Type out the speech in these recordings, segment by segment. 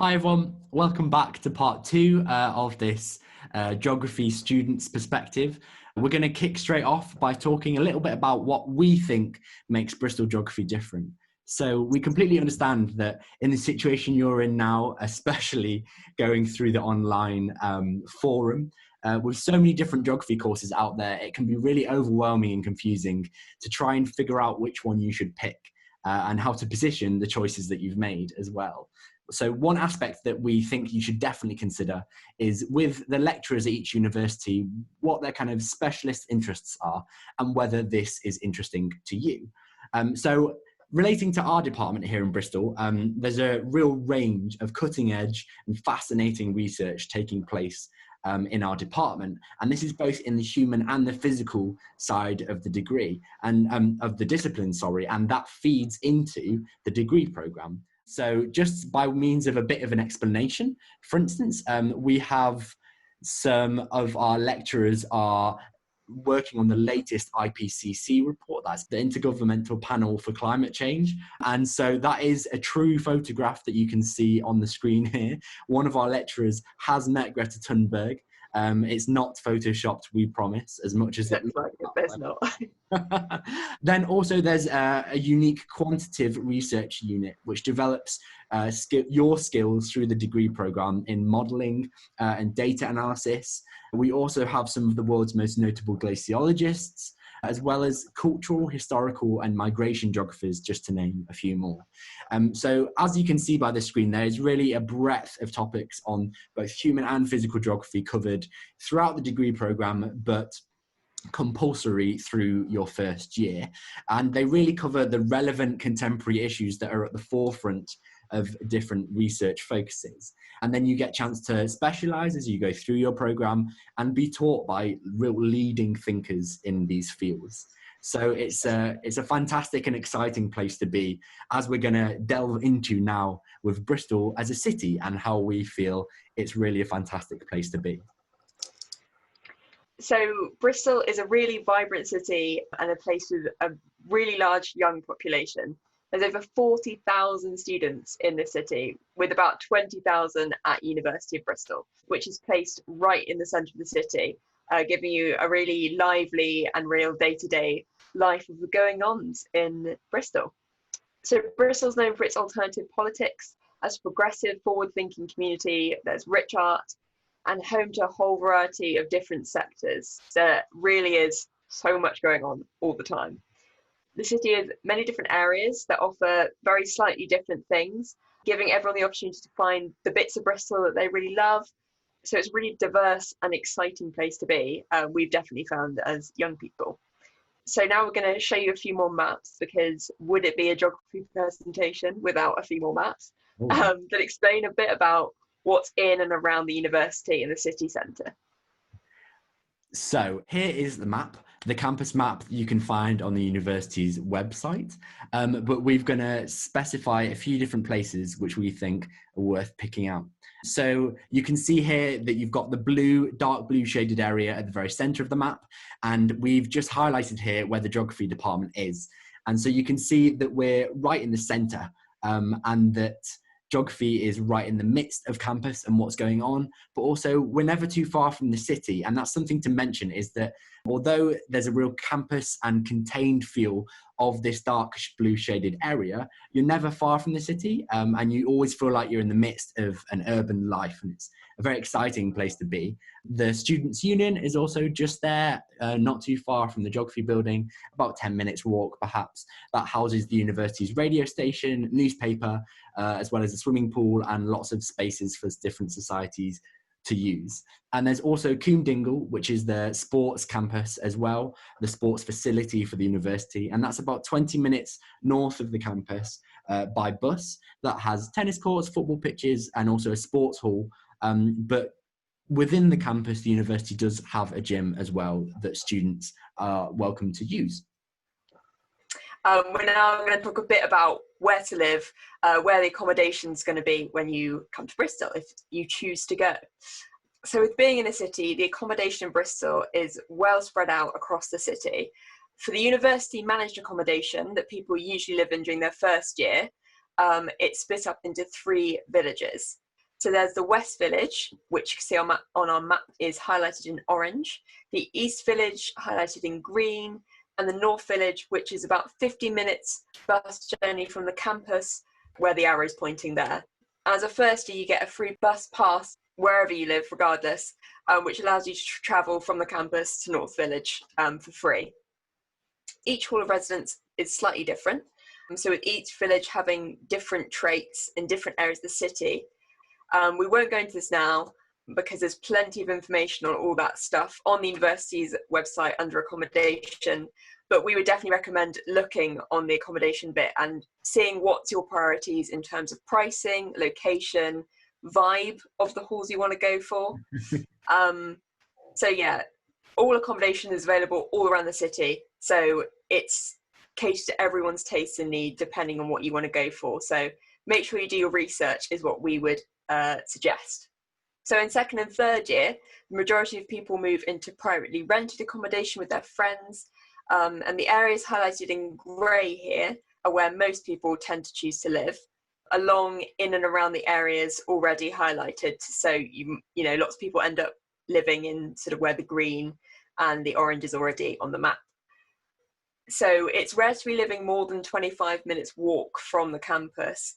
Hi everyone, welcome back to part two of this geography student's perspective. We're going to kick straight off by talking a little bit about what we think makes Bristol geography different. So we completely understand that in the situation you're in now, especially going through the online forum, with so many different geography courses out there, it can be really overwhelming and confusing to try and figure out which one you should pick and how to position the choices that you've made as well. So one aspect that we think you should definitely consider is with the lecturers at each university, what their kind of specialist interests are and whether this is interesting to you. So relating to our department here in Bristol, there's a real range of cutting edge and fascinating research taking place in our department. And this is both in the human and the physical side of the degree and of the discipline, and that feeds into the degree programme. So just by means of a bit of an explanation, for instance, we have some of our lecturers are working on the latest IPCC report, that's the Intergovernmental Panel for Climate Change. And so that is a true photograph that you can see on the screen here. One of our lecturers has met Greta Thunberg. It's not photoshopped, we promise, as much as it looks like. There's not. Then also there's a unique quantitative research unit which develops your skills through the degree programme in modelling and data analysis. We also have some of the world's most notable glaciologists, as well as cultural, historical and migration geographers, just to name a few more. So as you can see by the screen, there is really a breadth of topics on both human and physical geography covered throughout the degree programme, but compulsory through your first year. And they really cover the relevant contemporary issues that are at the forefront of different research focuses. And then you get a chance to specialize as you go through your program and be taught by real leading thinkers in these fields. So it's a fantastic and exciting place to be, as we're going to delve into now with Bristol as a city and how we feel it's really a fantastic place to be. So Bristol is a really vibrant city and a place with a really large young population. There's over 40,000 students in the city, with about 20,000 at University of Bristol, which is placed right in the centre of the city, giving you a really lively and real day-to-day life of the going-ons in Bristol. So Bristol's known for its alternative politics, as a progressive, forward-thinking community. There's rich art, and home to a whole variety of different sectors. There really is so much going on all the time. The city has many different areas that offer very slightly different things, giving everyone the opportunity to find the bits of Bristol that they really love. So it's a really diverse and exciting place to be. We've definitely found as young people. So now we're going to show you a few more maps, because would it be a geography presentation without a few more maps that explain a bit about what's in and around the university and the city centre. So here is the map, the campus map you can find on the university's website, but we're going to specify a few different places which we think are worth picking out. So you can see here that you've got the blue, dark blue shaded area at the very centre of the map, and we've just highlighted here where the geography department is. And so you can see that we're right in the centre, and that geography is right in the midst of campus and what's going on, but also we're never too far from the city. And that's something to mention, is that although there's a real campus and contained feel of this dark blue shaded area, you're never far from the city, and you always feel like you're in the midst of an urban life, and it's a very exciting place to be. The Students' Union is also just there, not too far from the geography building, about 10 minutes walk perhaps. That houses the university's radio station, newspaper, as well as a swimming pool and lots of spaces for different societies to use. And there's also Combe Dingle, which is the sports campus as well, the sports facility for the university, and that's about 20 minutes north of the campus by bus. That has tennis courts, football pitches, and also a sports hall. But within the campus, the university does have a gym as well that students are welcome to use. We're now going to talk a bit about where to live, where the accommodation is going to be when you come to Bristol, if you choose to go. So with being in a city, the accommodation in Bristol is well spread out across the city. For the university managed accommodation that people usually live in during their first year, it's split up into 3 villages. So there's the West Village, which you can see on our map is highlighted in orange, the East Village highlighted in green, and the North Village, which is about 50 minutes bus journey from the campus, where the arrow is pointing there. As a first year, you get a free bus pass wherever you live, regardless, which allows you to travel from the campus to North Village for free. Each hall of residence is slightly different, so with each village having different traits in different areas of the city. We won't go into this now because there's plenty of information on all that stuff on the university's website under accommodation, but we would definitely recommend looking on the accommodation bit and seeing what's your priorities in terms of pricing, location, vibe of the halls you want to go for. So yeah, all accommodation is available all around the city, so it's catered to everyone's taste and need depending on what you want to go for. So make sure you do your research is what we would suggest. So in second and third year, the majority of people move into privately rented accommodation with their friends, and the areas highlighted in grey here are where most people tend to choose to live, along in and around the areas already highlighted. So you know, lots of people end up living in sort of where the green and the orange is already on the map. So it's rare to be living more than 25 minutes walk from the campus.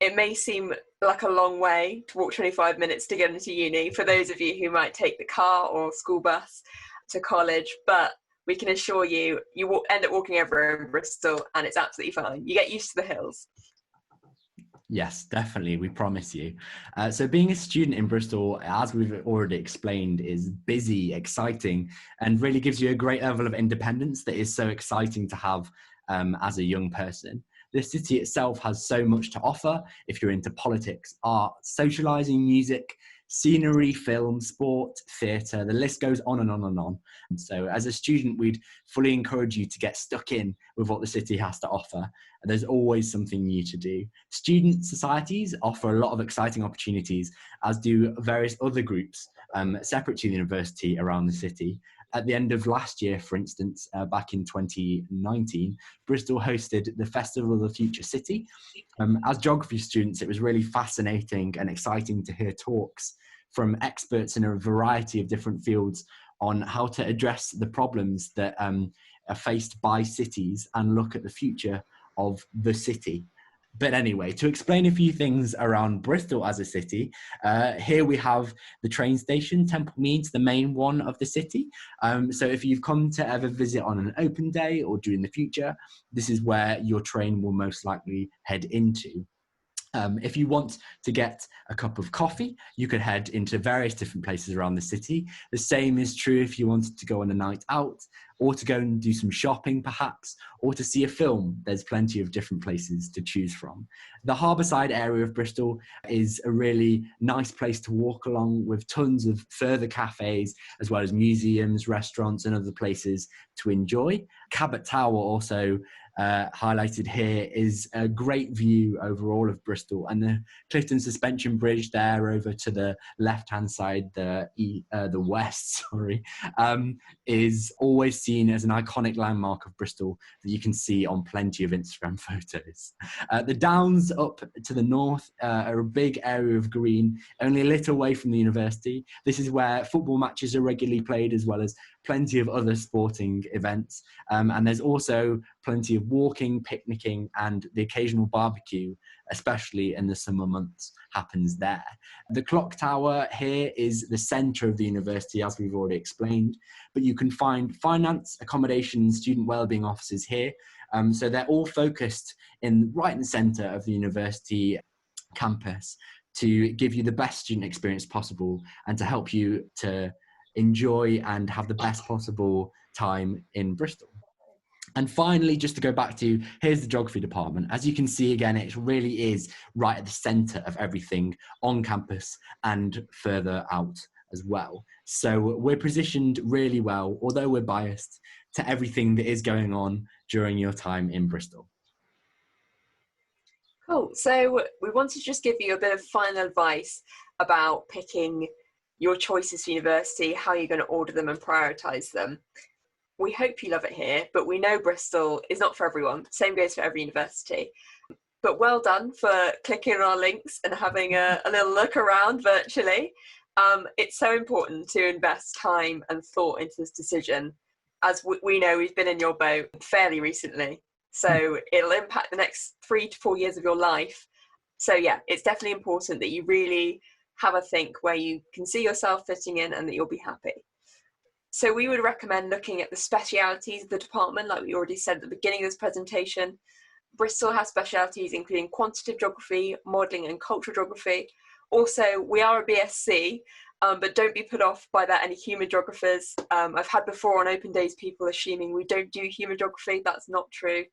It may seem like a long way to walk 25 minutes to get into uni for those of you who might take the car or school bus to college, but we can assure you, you will end up walking everywhere in Bristol and it's absolutely fine. You get used to the hills. Yes, definitely. We promise you. So being a student in Bristol, as we've already explained, is busy, exciting, and really gives you a great level of independence that is so exciting to have as a young person. The city itself has so much to offer if you're into politics, art, socialising, music, scenery, film, sport, theatre, the list goes on and on and on. And so as a student, we'd fully encourage you to get stuck in with what the city has to offer. There's always something new to do. Student societies offer a lot of exciting opportunities, as do various other groups separate to the university around the city. At the end of last year, for instance, back in 2019, Bristol hosted the Festival of the Future City. As geography students, it was really fascinating and exciting to hear talks from experts in a variety of different fields on how to address the problems that are faced by cities and look at the future of the city. But anyway, to explain a few things around Bristol as a city, here we have the train station, Temple Meads, the main one of the city. So if you've come to ever visit on an open day or during the future, this is where your train will most likely head into. If you want to get a cup of coffee, you could head into various different places around the city. The same is true if you wanted to go on a night out, or to go and do some shopping perhaps, or to see a film. There's plenty of different places to choose from. The Harbourside area of Bristol is a really nice place to walk along, with tons of further cafes, as well as museums, restaurants and other places to enjoy. Cabot Tower, also highlighted here, is a great view over all of Bristol, and the Clifton Suspension Bridge there over to the left-hand side, the west, is always seen as an iconic landmark of Bristol that you can see on plenty of Instagram photos. The Downs up to the north are a big area of green, only a little away from the university. This is where football matches are regularly played, as well as plenty of other sporting events. And there's also plenty of walking, picnicking, and the occasional barbecue, especially in the summer months, happens there. The clock tower here is the centre of the university, as we've already explained, but you can find finance, accommodation, and student wellbeing offices here. So they're all focused right in the centre of the university campus to give you the best student experience possible and to help you to enjoy and have the best possible time in Bristol. And finally, just to go back to, here's the geography department. As you can see again, it really is right at the centre of everything on campus and further out as well. So we're positioned really well, although we're biased, to everything that is going on during your time in Bristol. Cool. So we want to just give you a bit of final advice about picking your choices for university, how you're going to order them and prioritise them. We hope you love it here, but we know Bristol is not for everyone. Same goes for every university. But well done for clicking on our links and having a little look around virtually. It's so important to invest time and thought into this decision. As we know, we've been in your boat fairly recently. So it'll impact the next 3 to 4 years of your life. So yeah, it's definitely important that you really have a think where you can see yourself fitting in and that you'll be happy. So we would recommend looking at the specialities of the department, like we already said at the beginning of this presentation. Bristol has specialities including quantitative geography, modelling and cultural geography. Also, we are a BSc, but don't be put off by that, any human geographers. I've had before on open days people assuming we don't do human geography. That's not true.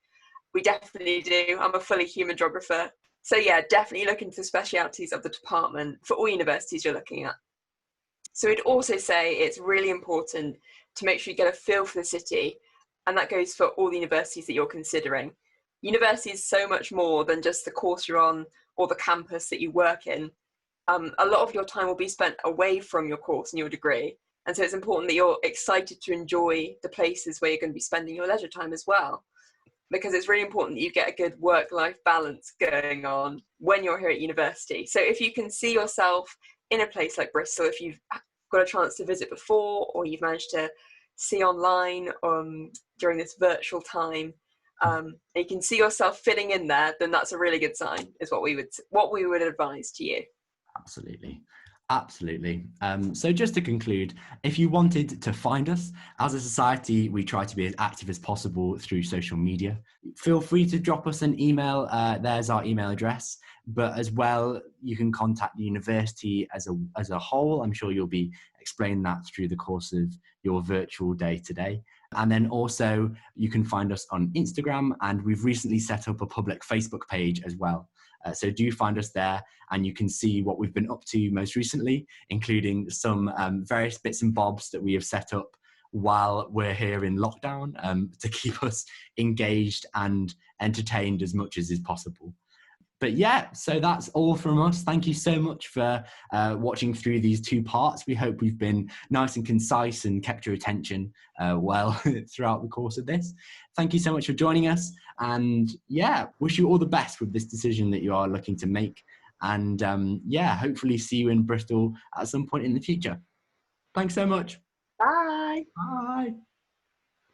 We definitely do. I'm a fully human geographer. So yeah, definitely look into the specialities of the department for all universities you're looking at. So we'd also say it's really important to make sure you get a feel for the city, and that goes for all the universities that you're considering. University is so much more than just the course you're on or the campus that you work in. A lot of your time will be spent away from your course and your degree. And so it's important that you're excited to enjoy the places where you're going to be spending your leisure time as well. Because it's really important that you get a good work-life balance going on when you're here at university. So if you can see yourself in a place like Bristol, if you've got a chance to visit before, or you've managed to see online during this virtual time, and you can see yourself fitting in there, then that's a really good sign, is what we would advise to you. Absolutely. Absolutely. So just to conclude, if you wanted to find us, as a society, we try to be as active as possible through social media. Feel free to drop us an email. There's our email address. But as well, you can contact the university as a whole. I'm sure you'll be explaining that through the course of your virtual day today. And then also you can find us on Instagram, and we've recently set up a public Facebook page as well. So do find us there, and you can see what we've been up to most recently, including some various bits and bobs that we have set up while we're here in lockdown to keep us engaged and entertained as much as is possible. But yeah, so that's all from us. Thank you so much for watching through these 2 parts. We hope we've been nice and concise and kept your attention well throughout the course of this. Thank you so much for joining us. And yeah, wish you all the best with this decision that you are looking to make. And yeah, hopefully see you in Bristol at some point in the future. Thanks so much. Bye. Bye.